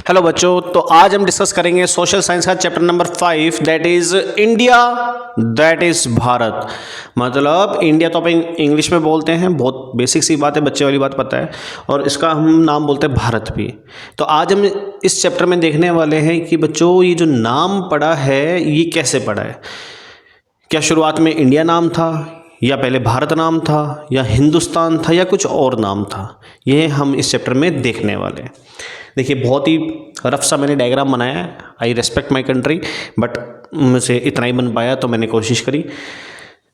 Hello बच्चों, तो आज हम डिस्कस करेंगे सोशल साइंस का chapter number 5 that is India, that is Bharat. मतलब इंडिया तो अपन इंग्लिश में बोलते हैं, बहुत बेसिक सी बात है, बच्चे वाली बात पता है, और इसका हम नाम बोलते हैं भारत भी। तो आज हम इस चैप्टर में देखने वाले हैं कि बच्चों ये जो नाम पड़ा है ये कैसे पड़ा है। क्या शुरुआत में इंडिया नाम था, या पहले भारत नाम था, या हिंदुस्तान था, या कुछ और नाम था, ये हम इस चैप्टर में देखने वाले हैं। देखिए बहुत ही रफ सा मैंने डायग्राम बनाया है। आई रेस्पेक्ट माई कंट्री, बट मुझसे इतना ही बन पाया तो मैंने कोशिश करी।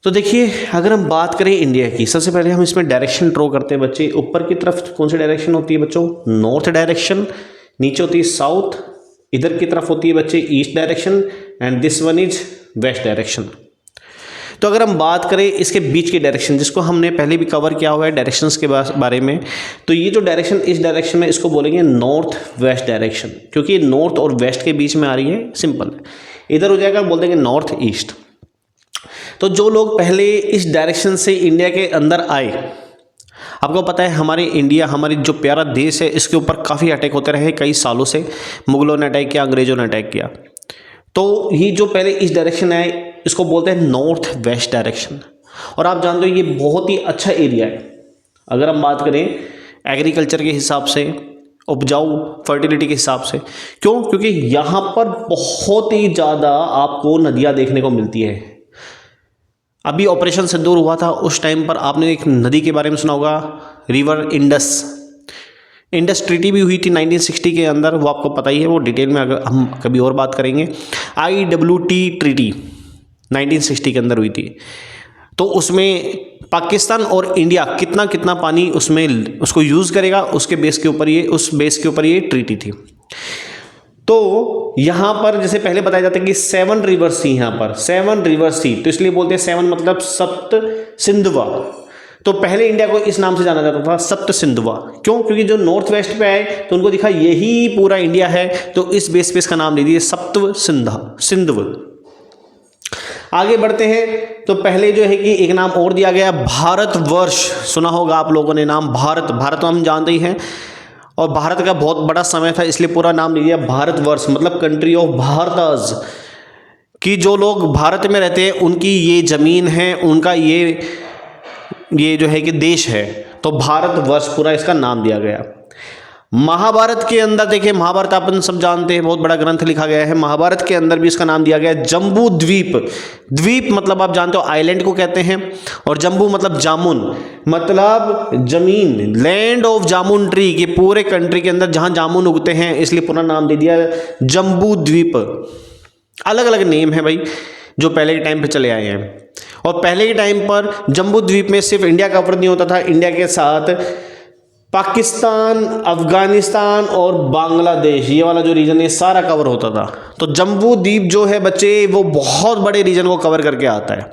तो देखिए अगर हम बात करें इंडिया की, सबसे पहले हम इसमें डायरेक्शन ड्रॉ करते हैं बच्चे। ऊपर की तरफ कौन सी डायरेक्शन होती है बच्चों? North direction. नीचे होती है साउथ। इधर की तरफ होती है बच्चे east direction, and this one is west direction. तो अगर हम बात करें इसके बीच की डायरेक्शन, जिसको हमने पहले भी कवर किया हुआ है डायरेक्शंस के बारे में, तो ये जो डायरेक्शन इस डायरेक्शन में, इसको बोलेंगे नॉर्थ वेस्ट डायरेक्शन, क्योंकि नॉर्थ और वेस्ट के बीच में आ रही है। सिंपल है, इधर हो जाएगा बोल देंगे नॉर्थ ईस्ट। तो जो लोग पहले इस डायरेक्शन से इंडिया के अंदर आए, आपको पता है हमारे इंडिया, हमारी जो प्यारा देश है, इसके ऊपर काफ़ी अटैक होते रहे कई सालों से। मुगलों ने अटैक किया, अंग्रेजों ने अटैक किया। तो ये जो पहले इस डायरेक्शन आए इसको बोलते हैं नॉर्थ वेस्ट डायरेक्शन। और आप जानते हो ये बहुत ही अच्छा एरिया है अगर हम बात करें एग्रीकल्चर के हिसाब से, उपजाऊ फर्टिलिटी के हिसाब से। क्यों? क्योंकि यहाँ पर बहुत ही ज़्यादा आपको नदियाँ देखने को मिलती है। अभी ऑपरेशन सिंदूर हुआ था, उस टाइम पर आपने एक नदी के बारे में सुना होगा, रिवर इंडस ट्रीटी भी हुई थी 1960 के अंदर, वो आपको पता ही है, वो डिटेल में अगर हम कभी और बात करेंगे। IWT ट्रीटी 1960 के अंदर हुई थी। तो उसमें पाकिस्तान और इंडिया कितना कितना पानी उसमें उसको यूज़ करेगा, उसके बेस के ऊपर ये, उस बेस के ऊपर ये ट्रीटी थी। तो यहाँ पर जैसे पहले बताया जाता है कि 7 रिवर्स थी, यहाँ पर 7 रिवर्स थी, तो इसलिए बोलते हैं 7 मतलब सप्त सिंधुवा। तो पहले इंडिया को इस नाम से जाना जाता था, सप्त सिंधुवा। क्यों? क्योंकि जो नॉर्थ वेस्ट पे आए तो उनको दिखा यही पूरा इंडिया है, तो इस बेस पे इसका नाम दे दिए सप्त सिंधु। आगे बढ़ते हैं तो पहले जो है कि एक नाम और दिया गया, भारतवर्ष। सुना होगा आप लोगों ने नाम भारत। भारत तो हम जानते ही हैं, और भारत का बहुत बड़ा समय था, इसलिए पूरा नाम दे दिया भारतवर्ष, मतलब कंट्री ऑफ भारतस। कि जो लोग भारत में रहते हैं उनकी ये जमीन है, उनका ये जो है कि देश है, तो भारतवर्ष पूरा इसका नाम दिया गया। महाभारत के अंदर देखिए, महाभारत अपन सब जानते हैं, बहुत बड़ा ग्रंथ लिखा गया है। महाभारत के अंदर भी इसका नाम दिया गया जम्बू द्वीप। द्वीप मतलब आप जानते हो आइलैंड को कहते हैं, और जम्बू मतलब जामुन, मतलब जमीन, लैंड ऑफ जामुन ट्री, के पूरे कंट्री के अंदर जहां जामुन उगते हैं, इसलिए पूरा नाम दे दिया जम्बू द्वीप। अलग अलग नेम है भाई, जो पहले के टाइम पे चले आए हैं। और पहले के टाइम पर जम्बू द्वीप में सिर्फ इंडिया कवर नहीं होता था, इंडिया के साथ पाकिस्तान, अफगानिस्तान और बांग्लादेश, ये वाला जो रीजन है सारा कवर होता था। तो जम्बू द्वीप जो है बच्चे, वो बहुत बड़े रीजन को कवर करके आता है।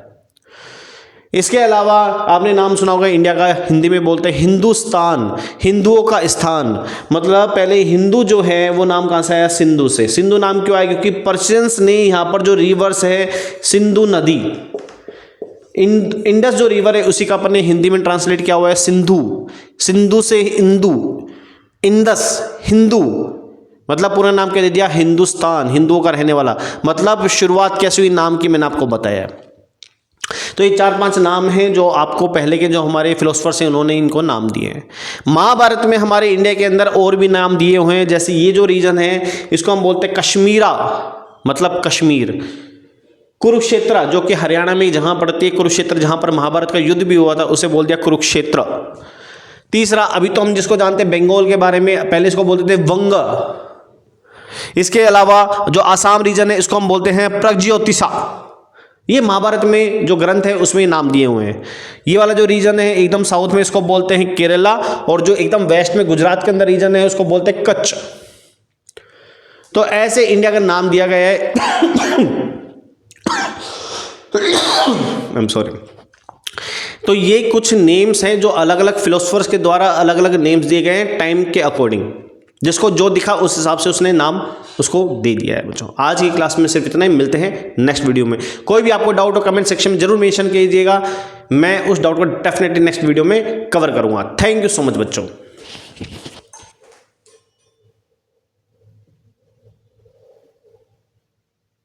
इसके अलावा आपने नाम सुना होगा इंडिया का, हिंदी में बोलते हैं हिंदुस्तान, हिंदुओं का स्थान। मतलब पहले हिंदू जो है वो नाम कहाँ से आया? सिंधु से। सिंधु नाम क्यों आया? क्योंकि पर्शियंस ने यहाँ पर जो रिवर्स है सिंधु नदी, इंडस जो रिवर है उसी का अपन ने हिंदी में ट्रांसलेट किया हुआ है सिंधु। सिंधु से इंदु, इंडस, हिंदू, मतलब पूरा नाम क्या दे दिया? हिंदुस्तान, हिंदुओं का रहने वाला। मतलब शुरुआत कैसे हुई नाम की मैंने आपको बताया। तो ये 4-5 नाम हैं जो आपको पहले के जो हमारे फिलोसफर्स हैं उन्होंने इनको नाम दिए हैं। महाभारत में हमारे इंडिया के अंदर और भी नाम दिए हुए हैं, जैसे ये जो रीजन है इसको हम बोलते हैं कश्मीरा, मतलब कश्मीर। कुरुक्षेत्र जो कि हरियाणा में जहां पड़ती है, कुरुक्षेत्र जहां पर महाभारत का युद्ध भी हुआ था, उसे बोल दिया कुरुक्षेत्र। तीसरा, अभी तो हम जिसको जानते हैं बंगाल के बारे में, पहले इसको बोलते थे वंग। इसके अलावा जो आसाम रीजन है इसको हम बोलते हैं प्रग्योतिसा। ये महाभारत में जो ग्रंथ है उसमें नाम दिए हुए हैं। ये वाला जो रीजन है एकदम साउथ में इसको बोलते हैं केरला, और जो एकदम वेस्ट में गुजरात के अंदर रीजन है उसको बोलते हैं कच्छ। तो ऐसे इंडिया का नाम दिया गया है। I am sorry. तो ये कुछ नेम्स हैं जो अलग अलग फिलोसफर्स के द्वारा अलग अलग नेम्स दिए गए हैं टाइम के अकॉर्डिंग, जिसको जो दिखा उस हिसाब से उसने नाम उसको दे दिया है। बच्चों आज की क्लास में सिर्फ इतना ही, मिलते हैं नेक्स्ट वीडियो में। कोई भी आपको डाउट हो कमेंट सेक्शन में जरूर मेंशन कीजिएगा, मैं उस डाउट को डेफिनेटली नेक्स्ट वीडियो में कवर करूंगा। थैंक यू सो मच बच्चों।